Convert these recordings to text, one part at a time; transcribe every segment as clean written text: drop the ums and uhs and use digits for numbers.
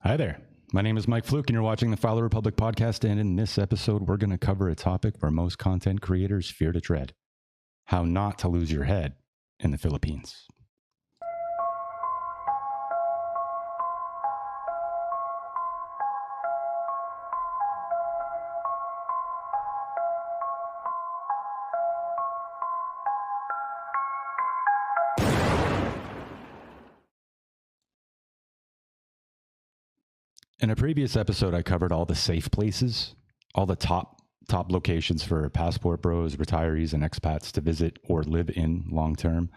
Hi there. My name is Mike Fluke, and you're watching the Follow Republic podcast. And in this episode, we're going to cover a topic where most content creators fear to tread: how not to lose your head in the Philippines. In a previous episode, I covered all the safe places, all the top locations for passport bros, retirees, and expats to visit or live in long term.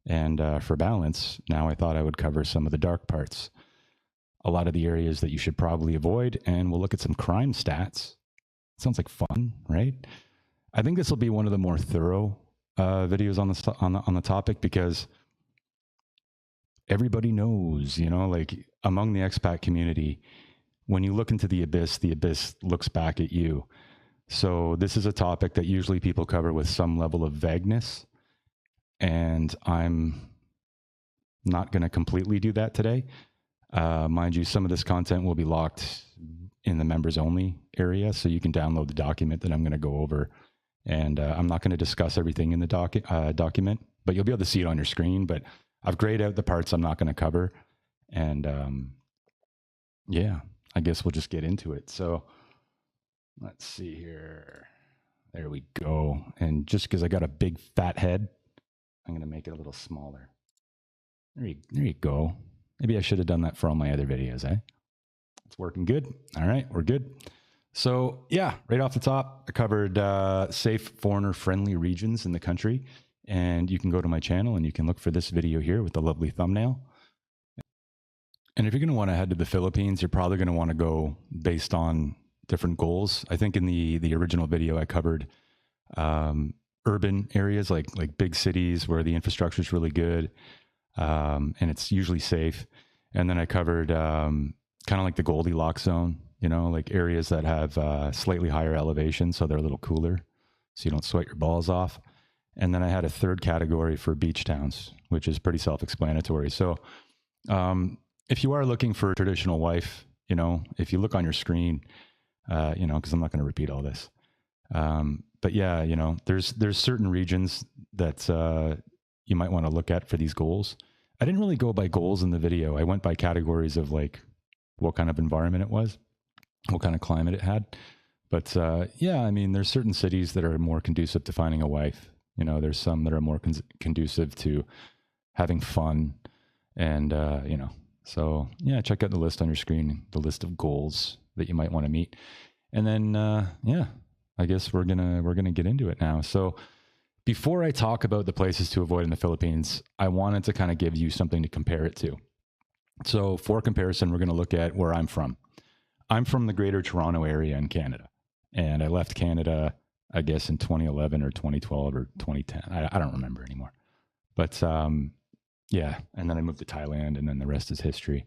And for balance, now I thought I would cover some of the dark parts, a lot of the areas that you should probably avoid, and we'll look at some crime stats. Sounds like fun, right? I think this will be one of the more thorough videos on the topic because everybody knows, like among the expat community, when you look into the abyss looks back at you. So this is a topic that usually people cover with some level of vagueness, and I'm not going to completely do that today. Mind you, some of this content will be locked in the members only area, so you can download the document that I'm going to go over. And I'm not going to discuss everything in the document, but you'll be able to see it on your screen. But I've grayed out the parts I'm not going to cover. And yeah, I guess we'll just get into it. So let's see here. There we go. And just because I got a big fat head, I'm going to make it a little smaller. There you go. Maybe I should have done that for all my other videos, eh? It's working good. All right, we're good. So yeah, right off the top, I covered safe foreigner-friendly regions in the country. And you can go to my channel and you can look for this video here with the lovely thumbnail. And if you're going to want to head to the Philippines, you're probably going to want to go based on different goals. I think in the original video, I covered urban areas like big cities where the infrastructure is really good and it's usually safe. And then I covered kind of like the Goldilocks zone, like areas that have slightly higher elevation, so they're a little cooler, so you don't sweat your balls off. And then I had a third category for beach towns, which is pretty self-explanatory. So if you are looking for a traditional wife, if you look on your screen, because I'm not going to repeat all this. But yeah, there's certain regions that you might want to look at for these goals. I didn't really go by goals in the video. I went by categories of like what kind of environment it was, what kind of climate it had. But yeah, I mean, there's certain cities that are more conducive to finding a wife. There's some that are more conducive to having fun. And, so yeah, check out the list on your screen, the list of goals that you might want to meet. And then, yeah, I guess we're going to get into it now. So before I talk about the places to avoid in the Philippines, I wanted to kind of give you something to compare it to. So for comparison, we're going to look at where I'm from. I'm from the Greater Toronto area in Canada, and I left Canada, I guess, in 2011 or 2012 or 2010. I don't remember anymore. But yeah, and then I moved to Thailand, and then the rest is history.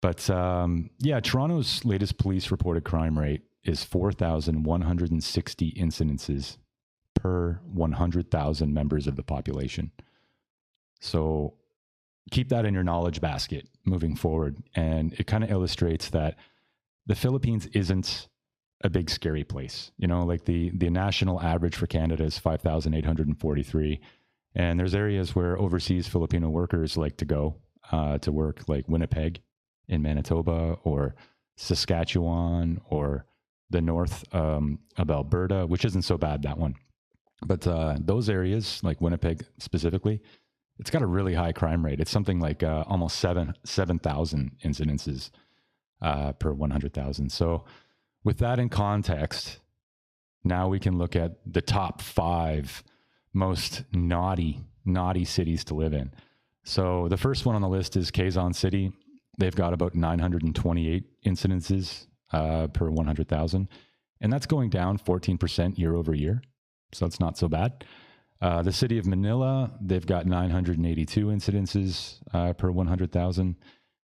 But yeah, Toronto's latest police reported crime rate is 4,160 incidences per 100,000 members of the population. So keep that in your knowledge basket moving forward. And it kind of illustrates that the Philippines isn't a big scary place. Like the national average for Canada is 5,843. And there's areas where overseas Filipino workers like to go to work, like Winnipeg in Manitoba or Saskatchewan or the north of Alberta, which isn't so bad, that one. But those areas, like Winnipeg specifically, it's got a really high crime rate. It's something like almost 7,000 incidences per 100,000. So with that in context, now we can look at the top 5 most naughty cities to live in. So the first one on the list is Quezon City. They've got about 928 incidences per 100,000. And that's going down 14% year over year. So it's not so bad. The city of Manila, they've got 982 incidences per 100,000.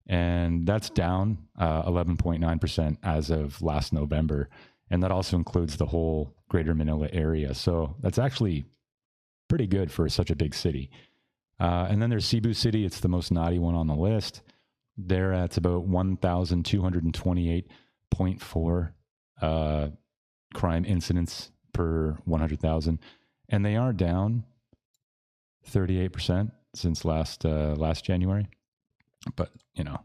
And that's down 11.9% as of last November. And that also includes the whole Greater Manila area. So that's actually pretty good for such a big city. And then there's Cebu City. It's the most naughty one on the list. They're at about 1,228.4 crime incidents per 100,000. And they are down 38% since last January. But, you know,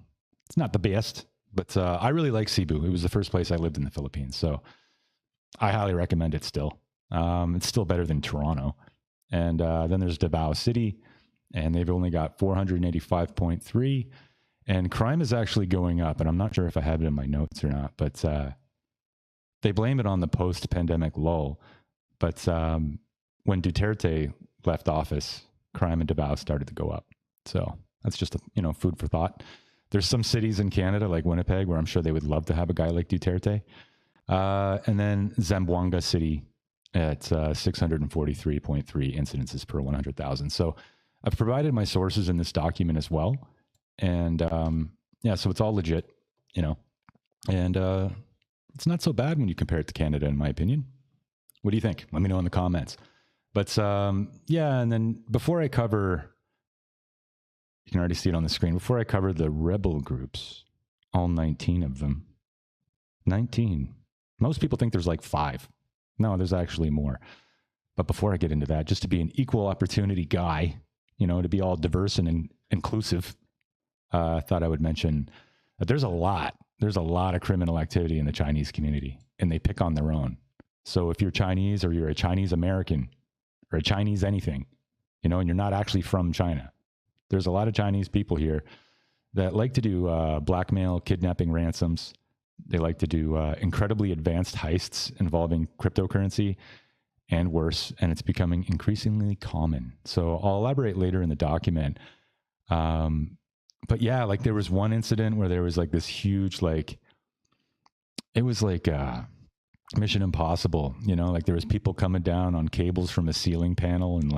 it's not the best. But I really like Cebu. It was the first place I lived in the Philippines. So I highly recommend it still. It's still better than Toronto. And then there's Davao City, and they've only got 485.3. And crime is actually going up. And I'm not sure if I have it in my notes or not, but they blame it on the post-pandemic lull. But when Duterte left office, crime in Davao started to go up. So that's just food for thought. There's some cities in Canada like Winnipeg where I'm sure they would love to have a guy like Duterte. And then Zamboanga City at 643.3 incidences per 100,000. So I've provided my sources in this document as well. And so it's all legit, and it's not so bad when you compare it to Canada, in my opinion. What do you think? Let me know in the comments. But and then before I cover, you can already see it on the screen, before I cover the rebel groups, all 19 of them, 19. Most people think there's like 5. No, there's actually more. But before I get into that, just to be an equal opportunity guy, to be all diverse and inclusive, I thought I would mention that there's a lot of criminal activity in the Chinese community, and they pick on their own. So if you're Chinese or you're a Chinese American or a Chinese anything, and you're not actually from China, there's a lot of Chinese people here that like to do blackmail, kidnapping, ransoms. They like to do incredibly advanced heists involving cryptocurrency and worse, and it's becoming increasingly common. So I'll elaborate later in the document. But yeah, like there was one incident where there was like this huge, it was like Mission Impossible, like there was people coming down on cables from a ceiling panel and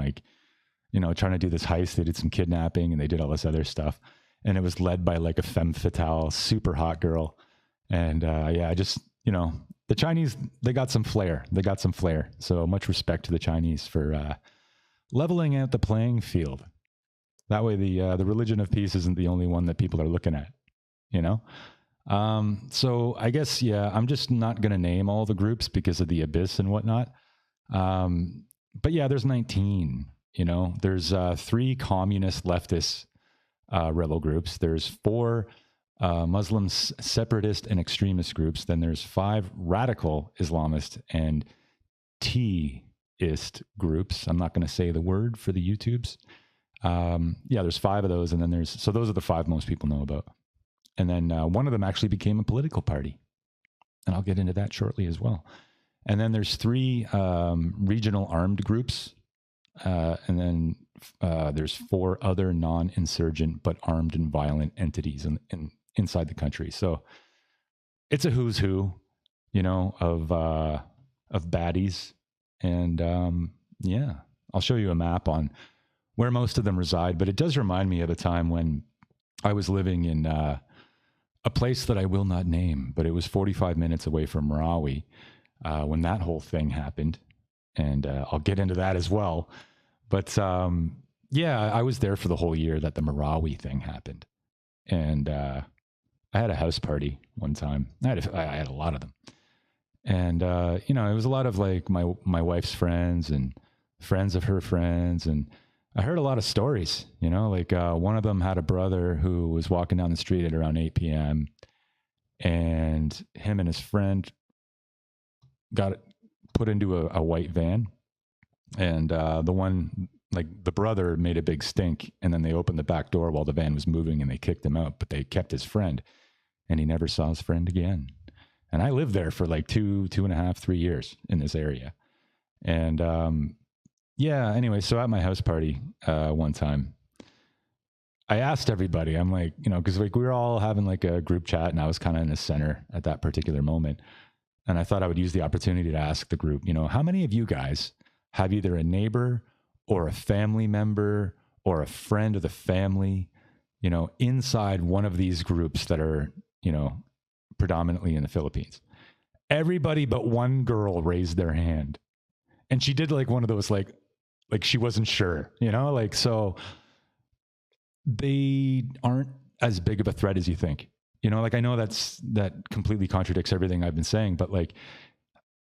trying to do this heist. They did some kidnapping and they did all this other stuff. And it was led by like a femme fatale, super hot girl. And the Chinese, they got some flair. So much respect to the Chinese for leveling out the playing field. That way the religion of peace isn't the only one that people are looking at, So I guess, I'm just not going to name all the groups because of the abyss and whatnot. But yeah, there's 19, there's 3 communist leftist rebel groups. There's 4 Muslim separatist and extremist groups. Then there's 5 radical Islamist and T-ist groups. I'm not going to say the word for the YouTubes. There's 5 of those. And then those are the 5 most people know about. And then one of them actually became a political party. And I'll get into that shortly as well. And then there's 3 regional armed groups. And then there's 4 other non-insurgent but armed and violent entities inside the country. So it's a who's who, of baddies. And I'll show you a map on where most of them reside. But it does remind me of a time when I was living in a place that I will not name, but it was 45 minutes away from Marawi when that whole thing happened. And I'll get into that as well. But I was there for the whole year that the Marawi thing happened. And I had a house party one time. I had a lot of them. And, it was a lot of like my wife's friends and friends of her friends. And I heard a lot of stories, one of them had a brother who was walking down the street at around 8 p.m. and him and his friend got put into a white van. And the brother made a big stink, and then they opened the back door while the van was moving and they kicked him out, but they kept his friend and he never saw his friend again. And I lived there for like 2.5, 3 years in this area. And, anyway, so at my house party, one time I asked everybody, I'm like, cause like we were all having like a group chat and I was kind of in the center at that particular moment. And I thought I would use the opportunity to ask the group, how many of you guys have either a neighbor or a family member or a friend of the family, inside one of these groups that are, predominantly in the Philippines? Everybody but one girl raised their hand. And she did like one of those, like she wasn't sure, so they aren't as big of a threat as you think. You know, like I know that completely contradicts everything I've been saying, but like,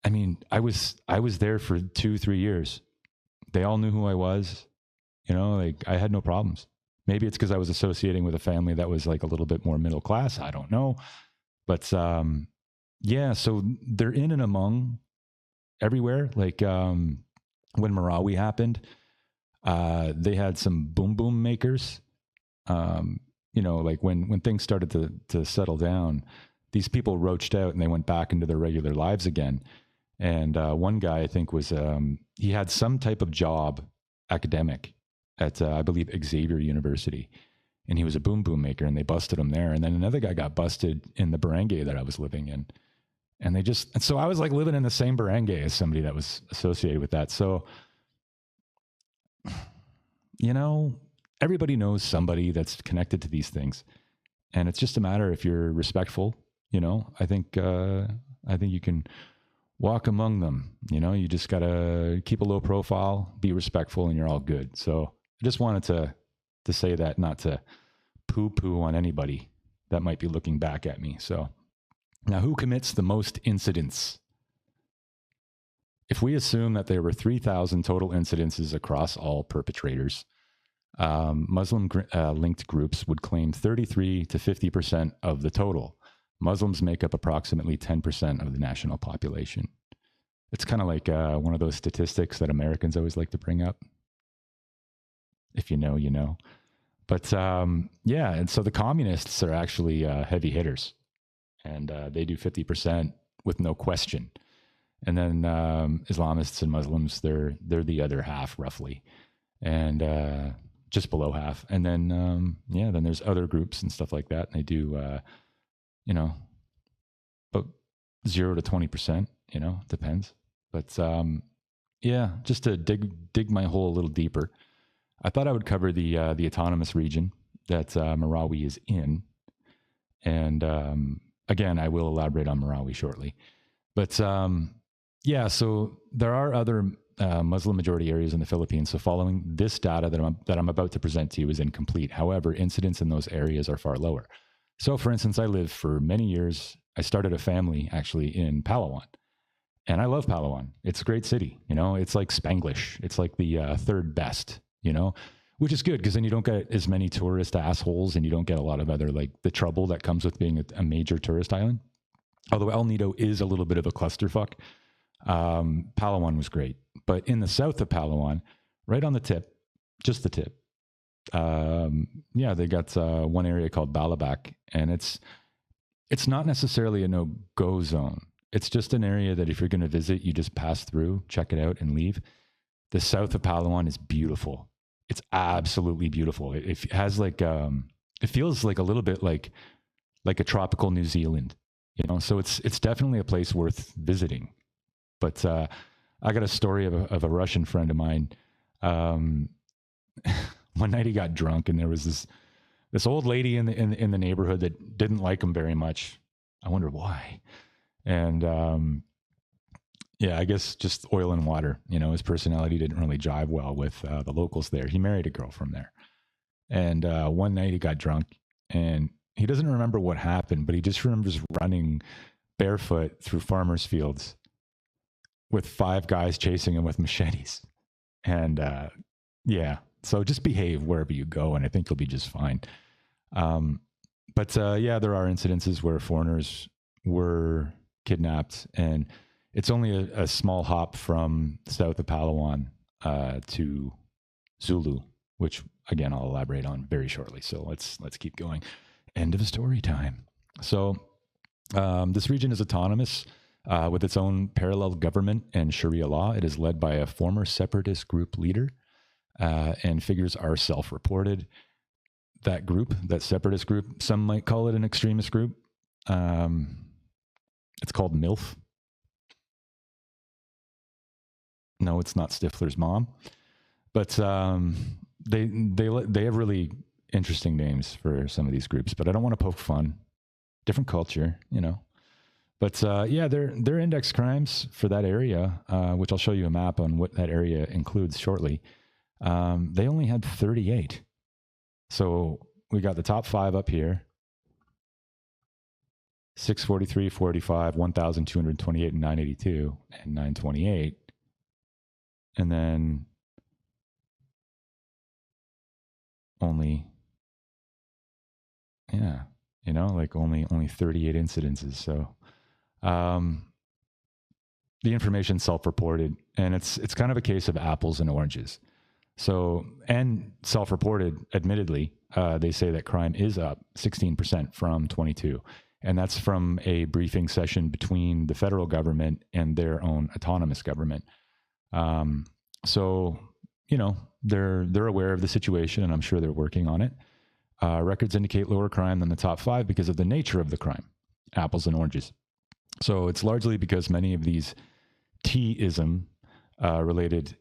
I mean, I was there for 2-3 years. They all knew who I was. You know, like I had no problems. Maybe it's because I was associating with a family that was like a little bit more middle class. I don't know. But yeah, so they're in and among everywhere. Like when Marawi happened, they had some boom boom makers. You know, like when things started to settle down, these people roached out and they went back into their regular lives again. And one guy, I think, was he had some type of job, academic, at I believe Xavier University, and he was a boom boom maker, and they busted him there. And then another guy got busted in the barangay that I was living in, and so I was like living in the same barangay as somebody that was associated with that. So, you know, everybody knows somebody that's connected to these things, and it's just a matter if you're respectful. You know, I think you can walk among them. You know, you just gotta keep a low profile, be respectful, and you're all good. So I just wanted to say that, not to poo-poo on anybody that might be looking back at me. So now, who commits the most incidents? If we assume that there were 3,000 total incidences across all perpetrators, Muslim-linked groups would claim 33 to 50% of the total. Muslims make up approximately 10% of the national population. It's kind of like one of those statistics that Americans always like to bring up. If you know, you know. But yeah, and so the communists are actually heavy hitters, and they do 50% with no question. And then Islamists and Muslims, they're the other half roughly, and just below half. And then yeah, then there's other groups and stuff like that, and they do you know, about 0 to 20%. You know, depends. But yeah, just to dig my hole a little deeper, I thought I would cover the autonomous region that Marawi is in, and again, I will elaborate on Marawi shortly. But yeah, so there are other Muslim majority areas in the Philippines. So following this data that I'm about to present to you is incomplete. However, incidents in those areas are far lower. So, for instance, I lived for many years. I started a family actually in Palawan. And I love Palawan. It's a great city. You know, it's like Spanglish. It's like the third best, you know, which is good because then you don't get as many tourist assholes and you don't get a lot of other, like, the trouble that comes with being a major tourist island. Although El Nido is a little bit of a clusterfuck. Palawan was great. But in the south of Palawan, right on the tip, just the tip, yeah, they got one area called Balabac. And it's not necessarily a no-go zone. It's just an area that if you're going to visit, you just pass through, check it out, and leave. The south of Palawan is beautiful. It's absolutely beautiful. It has like, it feels like a little bit like a tropical New Zealand, you know? So it's definitely a place worth visiting. But I got a story of a Russian friend of mine. One night he got drunk, and there was this old lady in the neighborhood that didn't like him very much. I wonder why. And yeah, I guess just oil and water. You know, his personality didn't really jive well with the locals there. He married a girl from there. And one night he got drunk, and he doesn't remember what happened, but he just remembers running barefoot through farmers' fields with 5 guys chasing him with machetes. And yeah, so just behave wherever you go, and I think you'll be just fine. But yeah, there are incidences where foreigners were kidnapped, and it's only a small hop from south of Palawan to Zulu, which again I'll elaborate on very shortly. So let's keep going. End of story time. So this region is autonomous with its own parallel government and Sharia law. It is led by a former separatist group leader, and figures are self-reported. That group, that separatist group, some might call it an extremist group. It's called MILF. No, it's not Stifler's mom, but they have really interesting names for some of these groups. But I don't want to poke fun. Different culture, you know. But yeah, their index crimes for that area, which I'll show you a map on what that area includes shortly. They only had 38. So we got the top 5 up here. 643, 485, 1,228, and 982, and 928. And then only, like only 38 incidences. So the information's self-reported, and it's kind of a case of apples and oranges. So, and self-reported, admittedly, they say that crime is up 16% from 22. And that's from a briefing session between the federal government and their own autonomous government. So, they're aware of the situation, and I'm sure they're working on it. Records indicate lower crime than the top 5 because of the nature of the crime, apples and oranges. So it's largely because many of these T-ism related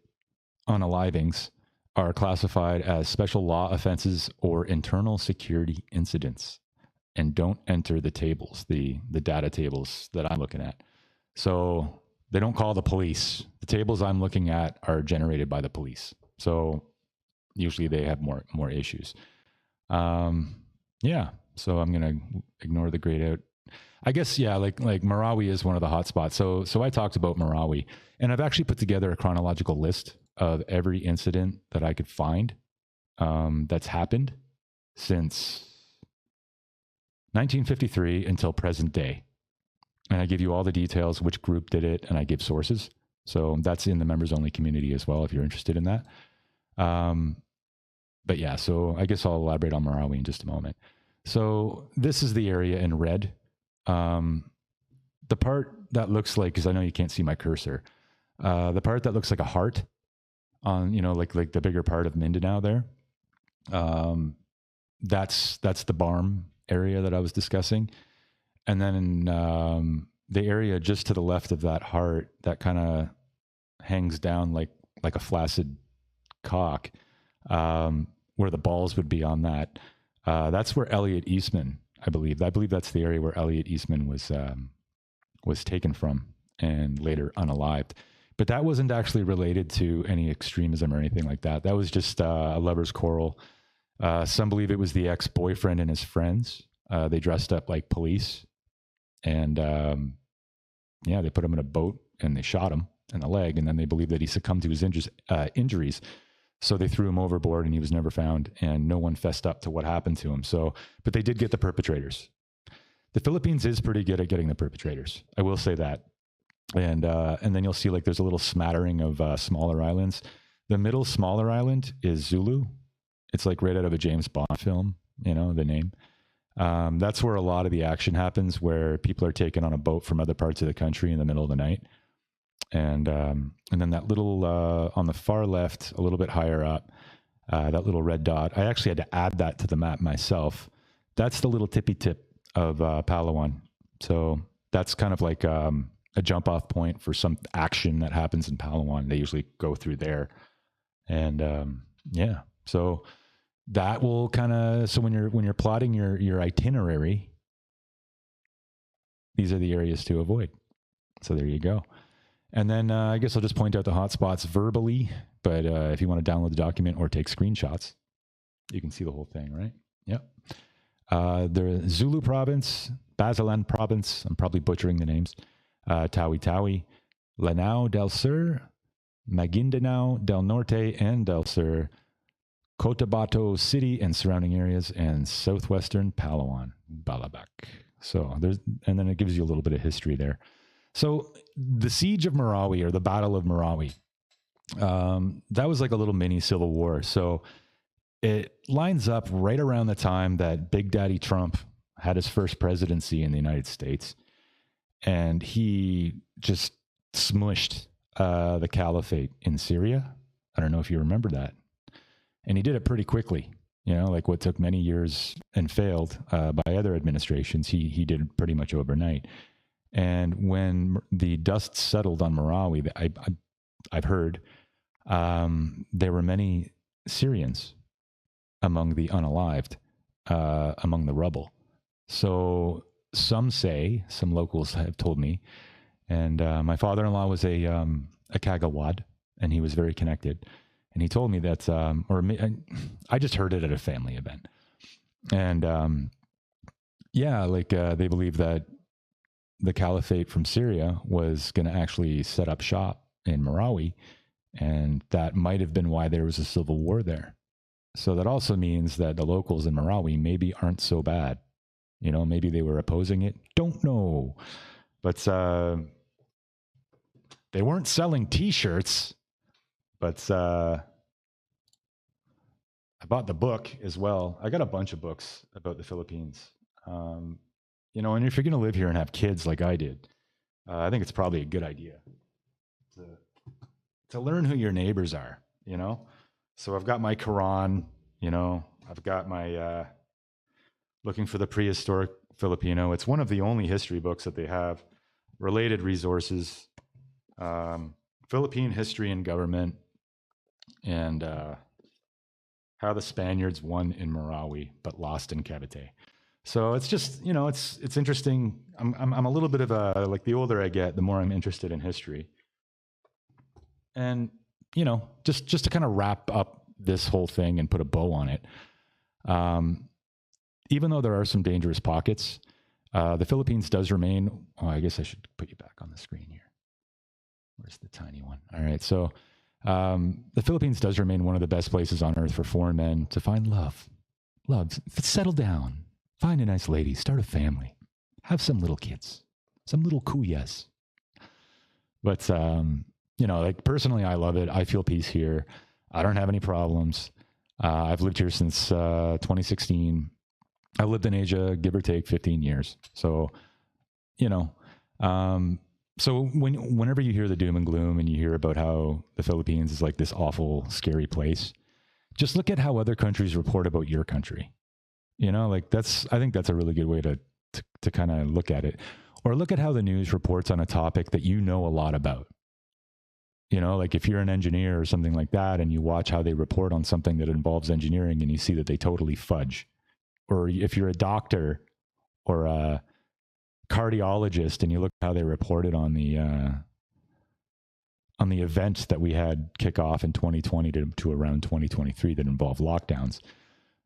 unalivings are classified as special law offenses or internal security incidents and don't enter the tables, the data tables that I'm looking at. So they don't call the police. The tables I'm looking at are generated by the police. So usually they have more issues. So I'm going to ignore the grayed out. I guess, like Marawi is one of the hot spots. So I talked about Marawi, and I've actually put together a chronological list of every incident that I could find that's happened since 1953 until present day. And I give you all the details, which group did it, and I give sources. So that's in the members only community as well, if you're interested in that. But yeah, so I guess I'll elaborate on Marawi in just a moment. So this is the area in red. The part that looks like, because I know you can't see my cursor, the part that looks like a heart on, like the bigger part of Mindanao there. That's the Barm area that I was discussing. And then the area just to the left of that heart that kind of hangs down like a flaccid cock, where the balls would be on that. That's where Elliot Eastman, I believe that's the area where Elliot Eastman was taken from and later unalived. But that wasn't actually related to any extremism or anything like that. That was just a lover's quarrel. Some believe it was the ex-boyfriend and his friends. They dressed up like police, and they put him in a boat and they shot him in the leg, and then they believe that he succumbed to his injuries. So they threw him overboard and he was never found, and no one fessed up to what happened to him. So, but they did get the perpetrators. The Philippines is pretty good at getting the perpetrators. I will say that. And then you'll see like there's a little smattering of smaller islands. The middle smaller island is Zulu. It's like right out of a James Bond film, the name. That's where a lot of the action happens, where people are taken on a boat from other parts of the country in the middle of the night. And then that little, on the far left, a little bit higher up, that little red dot, I actually had to add that to the map myself. That's the little tippy tip of Palawan. So that's kind of like a jump off point for some action that happens in Palawan. They usually go through there. And so that will kind of, so when you're plotting your itinerary, these are the areas to avoid. So there you go. And then I guess I'll just point out the hotspots verbally, but if you want to download the document or take screenshots, you can see the whole thing, right? Yep. The Zulu province, Basilan province, I'm probably butchering the names, Tawi-Tawi, Lanao del Sur, Maguindanao del Norte and del Sur, Cotabato City and surrounding areas, and southwestern Palawan, Balabac. So and then it gives you a little bit of history there. So the siege of Marawi, or the Battle of Marawi, that was like a little mini civil war. So it lines up right around the time that Big Daddy Trump had his first presidency in the United States. And he just smushed the caliphate in Syria. I don't know if you remember that. And he did it pretty quickly. Like what took many years and failed by other administrations, he did pretty much overnight. And when the dust settled on Marawi, I've heard there were many Syrians among the unalived, among the rubble. So some locals have told me, and my father-in-law was a Kagawad, and he was very connected. And he told me that, I just heard it at a family event, And yeah, like they believe that the caliphate from Syria was going to actually set up shop in Marawi, and that might have been why there was a civil war there. So that also means that the locals in Marawi maybe aren't so bad. You know, maybe they were opposing it. Don't know. But they weren't selling T-shirts. But I bought the book as well. I got a bunch of books about the Philippines. You know, and if you're going to live here and have kids like I did, I think it's probably a good idea to, to learn who your neighbors are, you know? So I've got my Quran, you know, I've got my Looking for the Prehistoric Filipino. It's one of the only history books that they have. Related resources, Philippine history and government, and how the Spaniards won in Marawi but lost in Cavite. So it's just, you know, it's interesting. I'm a little bit of a, like, the older I get, the more I'm interested in history. And, you know, just to kind of wrap up this whole thing and put a bow on it. Even though there are some dangerous pockets, the Philippines does remain. Oh, I guess I should put you back on the screen here. Where's the tiny one? All right. So the Philippines does remain one of the best places on earth for foreign men to find love. Settle down, find a nice lady, start a family, have some little kids, some little kuyas. But, you know, like, personally, I love it. I feel peace here. I don't have any problems. I've lived here since 2016. I lived in Asia, give or take 15 years. So, you know, so whenever you hear the doom and gloom and you hear about how the Philippines is like this awful, scary place, just look at how other countries report about your country. You know, like, I think that's a really good way to kind of look at it. Or look at how the news reports on a topic that you know a lot about. You know, like, if you're an engineer or something like that and you watch how they report on something that involves engineering and you see that they totally fudge. Or if you're a doctor or a cardiologist and you look at how they reported on the event that we had kick off in 2020 to around 2023 that involved lockdowns.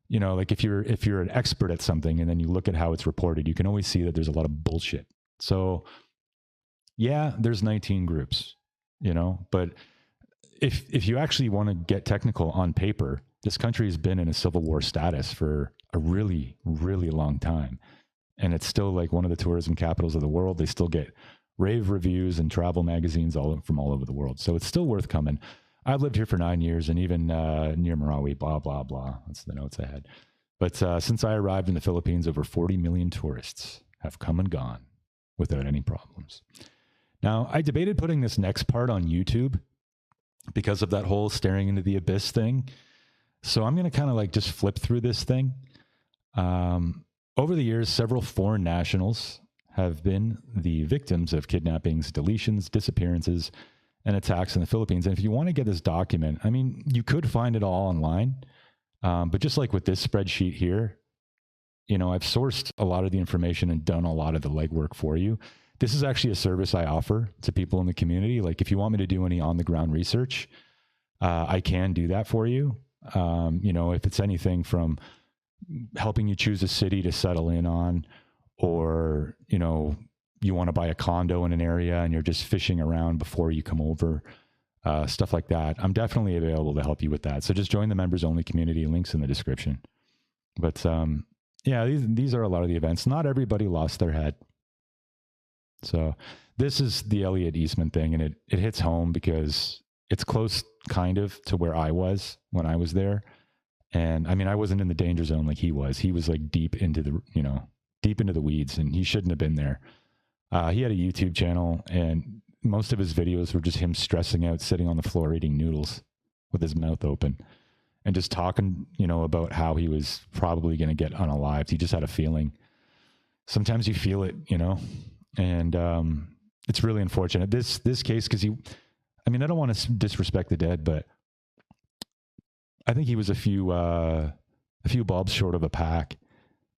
You know, like, if you're an expert at something and then you look at how it's reported, you can always see that there's a lot of bullshit. So yeah, there's 19 groups, you know, but if you actually want to get technical, on paper, this country has been in a civil war status for a really, really long time. And it's still like one of the tourism capitals of the world. They still get rave reviews and travel magazines from all over the world. So it's still worth coming. I've lived here for 9 years, and even near Marawi, blah, blah, blah. That's the notes I had. But since I arrived in the Philippines, over 40 million tourists have come and gone without any problems. Now, I debated putting this next part on YouTube because of that whole staring into the abyss thing. So I'm going to kind of like just flip through this thing. Over the years, several foreign nationals have been the victims of kidnappings, deletions, disappearances, and attacks in the Philippines. And if you want to get this document, I mean, you could find it all online. But just like with this spreadsheet here, you know, I've sourced a lot of the information and done a lot of the legwork for you. This is actually a service I offer to people in the community. Like, if you want me to do any on-the-ground research, I can do that for you. You know, if it's anything from helping you choose a city to settle in on, or, you know, you want to buy a condo in an area and you're just fishing around before you come over, stuff like that. I'm definitely available to help you with that. So just join the members only community, links in the description. But yeah, these are a lot of the events. Not everybody lost their head. So this is the Elliot Eastman thing, and it hits home because it's close kind of to where I was when I was there. And I mean, I wasn't in the danger zone like he was. He was like deep into the weeds, and he shouldn't have been there. He had a YouTube channel, and most of his videos were just him stressing out, sitting on the floor eating noodles with his mouth open and just talking, you know, about how he was probably going to get unalived. He just had a feeling. Sometimes you feel it, you know, and it's really unfortunate. This case, because I mean, I don't want to disrespect the dead, but I think he was a few bulbs short of a pack.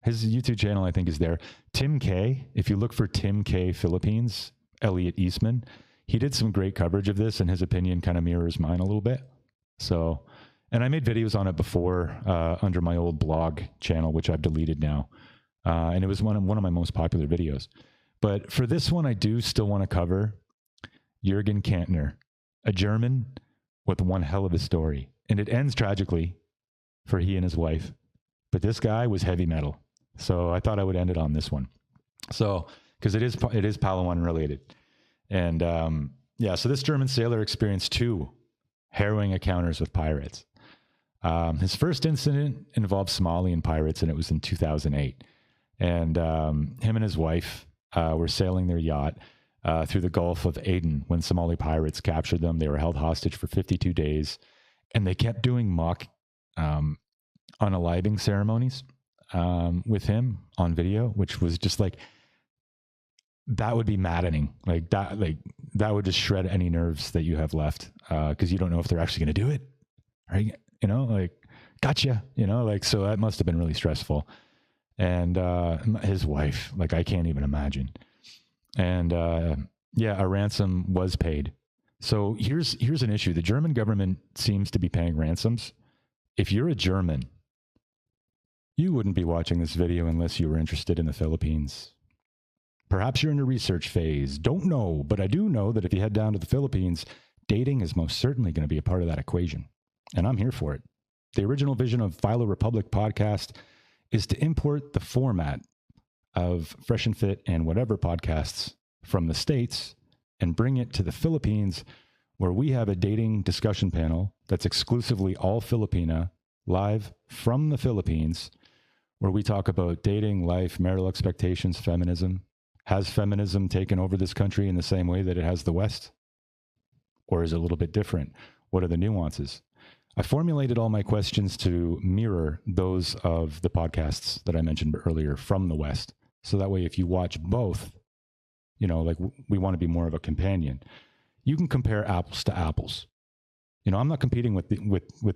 His YouTube channel, I think, is there. Tim K, if you look for Tim K Philippines, Elliot Eastman, he did some great coverage of this, and his opinion kind of mirrors mine a little bit. So And I made videos on it before under my old blog channel, which I've deleted now. And it was one of my most popular videos. But for this one, I do still want to cover Jürgen Kantner, a German with one hell of a story. And it ends tragically for he and his wife. But this guy was heavy metal. So I thought I would end it on this one. So, because it is Palawan related. And so this German sailor experienced 2 harrowing encounters with pirates. His first incident involved Somalian pirates, and it was in 2008. And him and his wife were sailing their yacht through the Gulf of Aden when Somali pirates captured them. They were held hostage for 52 days, and they kept doing mock unaliving ceremonies with him on video, which was just like, that would be maddening. Like that would just shred any nerves that you have left, because you don't know if they're actually going to do it, right? Like, gotcha, like, so that must have been really stressful. And his wife, like, I can't even imagine. And a ransom was paid. So here's an issue. The German government seems to be paying ransoms. If you're a German, you wouldn't be watching this video unless you were interested in the Philippines. Perhaps you're in a research phase. Don't know, but I do know that if you head down to the Philippines, dating is most certainly going to be a part of that equation. And I'm here for it. The original vision of Philo Republic podcast is to import the format of Fresh and Fit and whatever podcasts from the States and bring it to the Philippines, where we have a dating discussion panel that's exclusively all Filipina, live from the Philippines, where we talk about dating, life, marital expectations, feminism. Has feminism taken over this country in the same way that it has the West? Or is it a little bit different? What are the nuances? I formulated all my questions to mirror those of the podcasts that I mentioned earlier from the West. So that way, if you watch both, like, we want to be more of a companion. You can compare apples to apples. I'm not competing with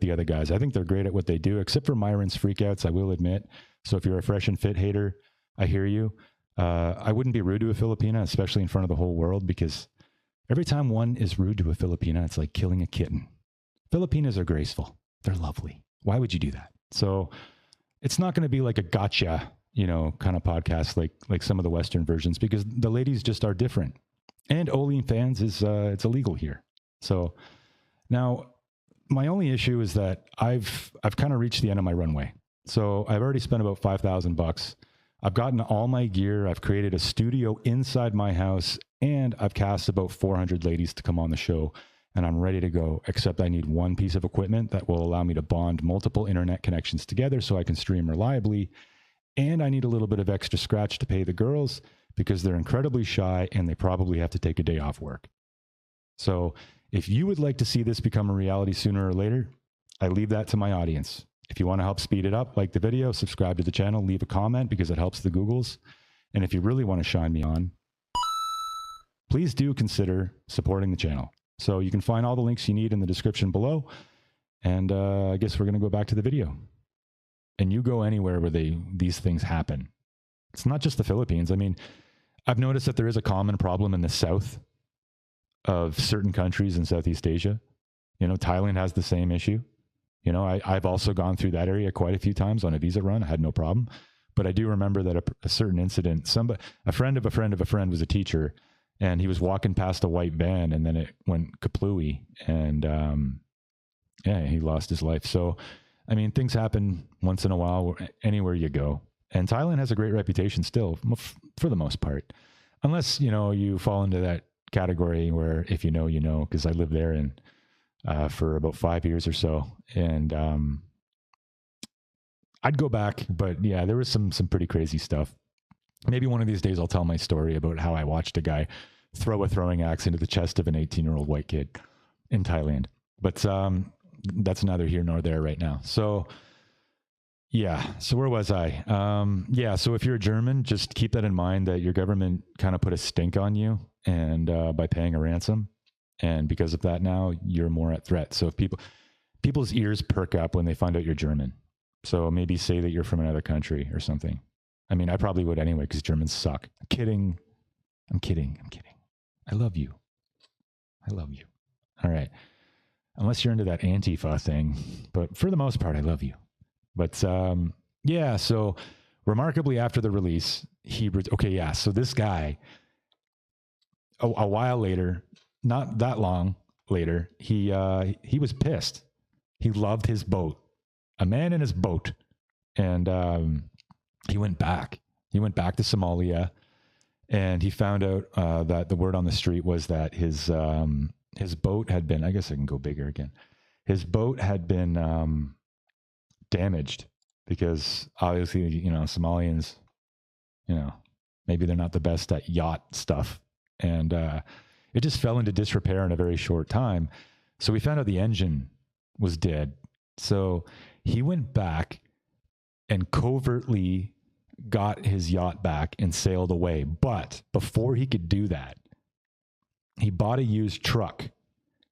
the other guys. I think they're great at what they do, except for Myron's freakouts, I will admit. So if you're a Fresh and Fit hater, I hear you. I wouldn't be rude to a Filipina, especially in front of the whole world, because every time one is rude to a Filipina, it's like killing a kitten. Filipinas are graceful. They're lovely. Why would you do that? So it's not going to be like a gotcha, kind of podcast like some of the Western versions, because the ladies just are different. And OnlyFans is it's illegal here. So now my only issue is that I've kind of reached the end of my runway. So I've already spent about $5,000. I've gotten all my gear. I've created a studio inside my house, and I've cast about 400 ladies to come on the show. And I'm ready to go, except I need one piece of equipment that will allow me to bond multiple internet connections together so I can stream reliably. And I need a little bit of extra scratch to pay the girls, because they're incredibly shy and they probably have to take a day off work. So if you would like to see this become a reality sooner or later, I leave that to my audience. If you want to help speed it up, like the video, subscribe to the channel, leave a comment, because it helps the Googles. And if you really want to shine me on, please do consider supporting the channel. So you can find all the links you need in the description below. And I guess we're going to go back to the video. And you go anywhere where these things happen. It's not just the Philippines. I mean, I've noticed that there is a common problem in the south of certain countries in Southeast Asia. Thailand has the same issue. I've also gone through that area quite a few times on a visa run. I had no problem. But I do remember that a certain incident, a friend of a friend of a friend was a teacher, and he was walking past a white van, and then it went kaplooey, and he lost his life. So, I mean, things happen once in a while anywhere you go. And Thailand has a great reputation still, for the most part. Unless, you fall into that category where if you know, because I lived there for about 5 years or so. And I'd go back, but yeah, there was some pretty crazy stuff. Maybe one of these days I'll tell my story about how I watched a guy throw a throwing axe into the chest of an 18-year-old white kid in Thailand. But that's neither here nor there right now. So yeah. So where was I? So if you're a German, just keep that in mind, that your government kind of put a stink on you, and by paying a ransom. And because of that, now you're more at threat. So if people's ears perk up when they find out you're German. So maybe say that you're from another country or something. I mean, I probably would anyway, because Germans suck. I'm kidding. I love you. All right. unless you're into that Antifa thing. But for the most part, I love you. But yeah, so remarkably after the release, so this guy, a while later, not that long later, he was pissed. He loved his boat, a man in his boat, and he went back. He went back to Somalia, and he found out that the word on the street was that his boat had been. I guess I can go bigger again. His boat had been damaged because obviously, Somalians, maybe they're not the best at yacht stuff, and it just fell into disrepair in a very short time. So we found out the engine was dead. So he went back and covertly got his yacht back and sailed away. But before he could do that, he bought a used truck.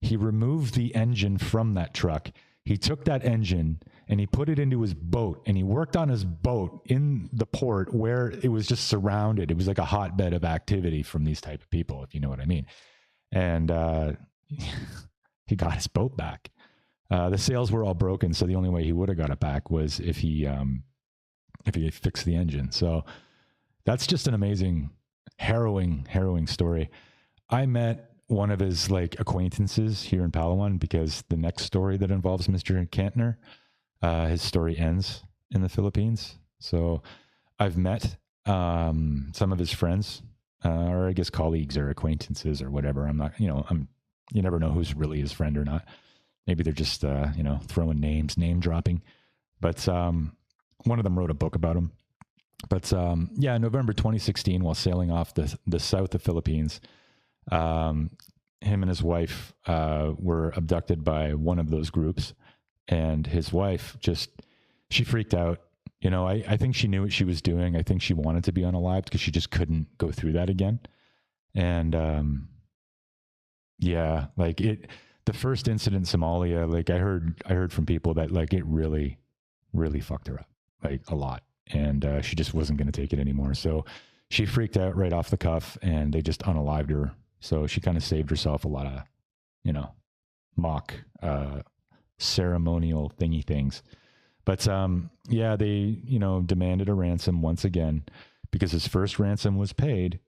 He removed the engine from that truck. He took that engine and he put it into his boat, and he worked on his boat in the port where it was just surrounded. It was like a hotbed of activity from these type of people, if you know what I mean. And he got his boat back. The sails were all broken, so the only way he would have got it back was if he fixed the engine. So that's just an amazing, harrowing story. I met one of his acquaintances here in Palawan because the next story that involves Mr. Kantner, his story ends in the Philippines. So I've met some of his friends, or I guess colleagues or acquaintances or whatever. I'm not, you never know who's really his friend or not. Maybe they're just, throwing names, name dropping. But one of them wrote a book about him. But November 2016, while sailing off the south of Philippines, him and his wife were abducted by one of those groups. And his wife she freaked out. I think she knew what she was doing. I think she wanted to be unalived because she just couldn't go through that again. And the first incident in Somalia, I heard from people that it really, really fucked her up, a lot. And she just wasn't going to take it anymore. So she freaked out right off the cuff, and they just unalived her. So she kind of saved herself a lot of, mock ceremonial thingy things. But they, demanded a ransom once again because his first ransom was paid.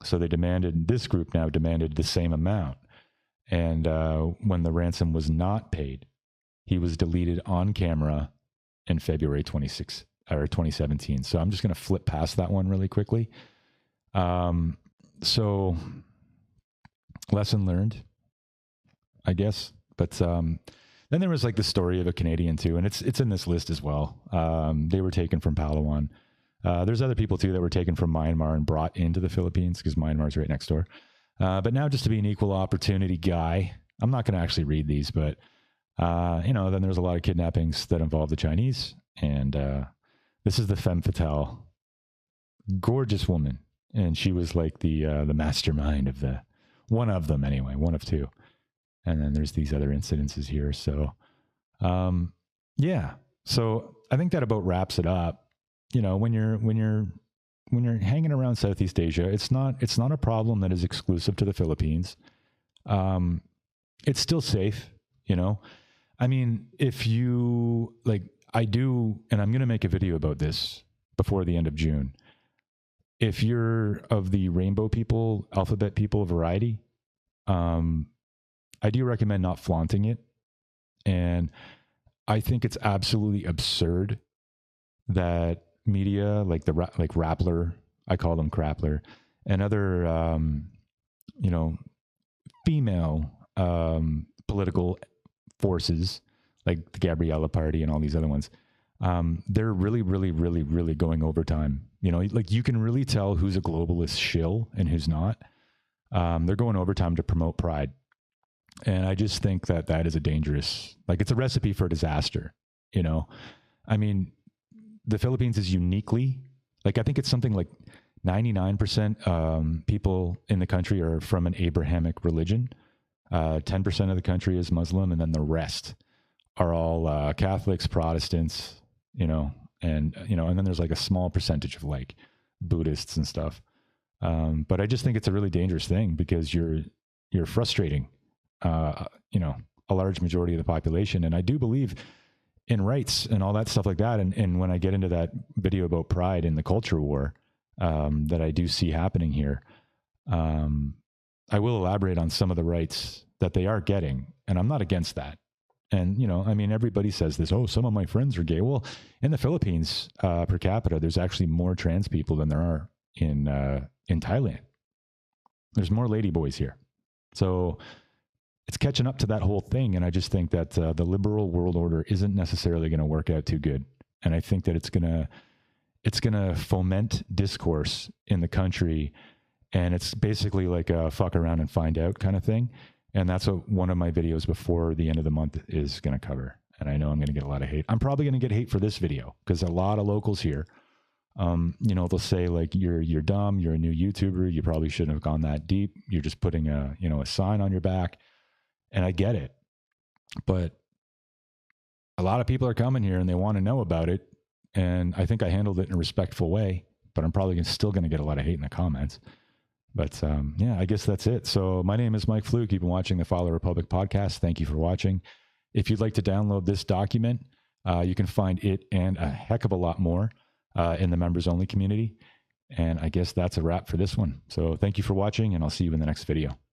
So this group now demanded the same amount. And when the ransom was not paid, he was deleted on camera in February 2017. So I'm just going to flip past that one really quickly. So lesson learned, I guess. But then there was the story of a Canadian too, and it's in this list as well. They were taken from Palawan. There's other people too that were taken from Myanmar and brought into the Philippines because Myanmar's right next door. But now, just to be an equal opportunity guy, I'm not going to actually read these, but then there's a lot of kidnappings that involve the Chinese, and this is the femme fatale, gorgeous woman, and she was the mastermind of one of them anyway, one of two. And then there's these other incidences here. So, So I think that about wraps it up. When you're hanging around Southeast Asia, it's not a problem that is exclusive to the Philippines. It's still safe. I mean, if you I do, and I'm going to make a video about this before the end of June. If you're of the rainbow people, alphabet people variety, I do recommend not flaunting it. And I think it's absolutely absurd that media like Rappler, I call them Crappler, and other, female political forces like the Gabriella Party and all these other ones, they're really, really, really, really going overtime. You can really tell who's a globalist shill and who's not. They're going overtime to promote pride. And I just think that is a dangerous, it's a recipe for disaster, I mean, the Philippines is uniquely, I think it's something like 99% people in the country are from an Abrahamic religion. 10% of the country is Muslim, and then the rest are all Catholics, Protestants, and then there's a small percentage of Buddhists and stuff. But I just think it's a really dangerous thing because you're frustrating, a large majority of the population. And I do believe in rights and all that stuff like that. And when I get into that video about pride and the culture war that I do see happening here, I will elaborate on some of the rights that they are getting. And I'm not against that. And, you know, I mean, everybody says this, oh, some of my friends are gay. Well, in the Philippines, per capita, there's actually more trans people than there are in Thailand. There's more ladyboys here. So it's catching up to that whole thing. And I just think that the liberal world order isn't necessarily going to work out too good. And I think that it's going to foment discourse in the country. And it's basically like a fuck around and find out kind of thing. And that's what one of my videos before the end of the month is going to cover. And I know I'm going to get a lot of hate. I'm probably going to get hate for this video because a lot of locals here, you know, they'll say like, you're dumb. You're a new YouTuber. You probably shouldn't have gone that deep. You're just putting a sign on your back. And I get it. But a lot of people are coming here and they want to know about it. And I think I handled it in a respectful way, but I'm probably still going to get a lot of hate in the comments. But yeah, I guess that's it. So my name is Mike Fluke. You've been watching the Follow Republic podcast. Thank you for watching. If you'd like to download this document, you can find it and a heck of a lot more in the members only community. And I guess that's a wrap for this one. So thank you for watching, and I'll see you in the next video.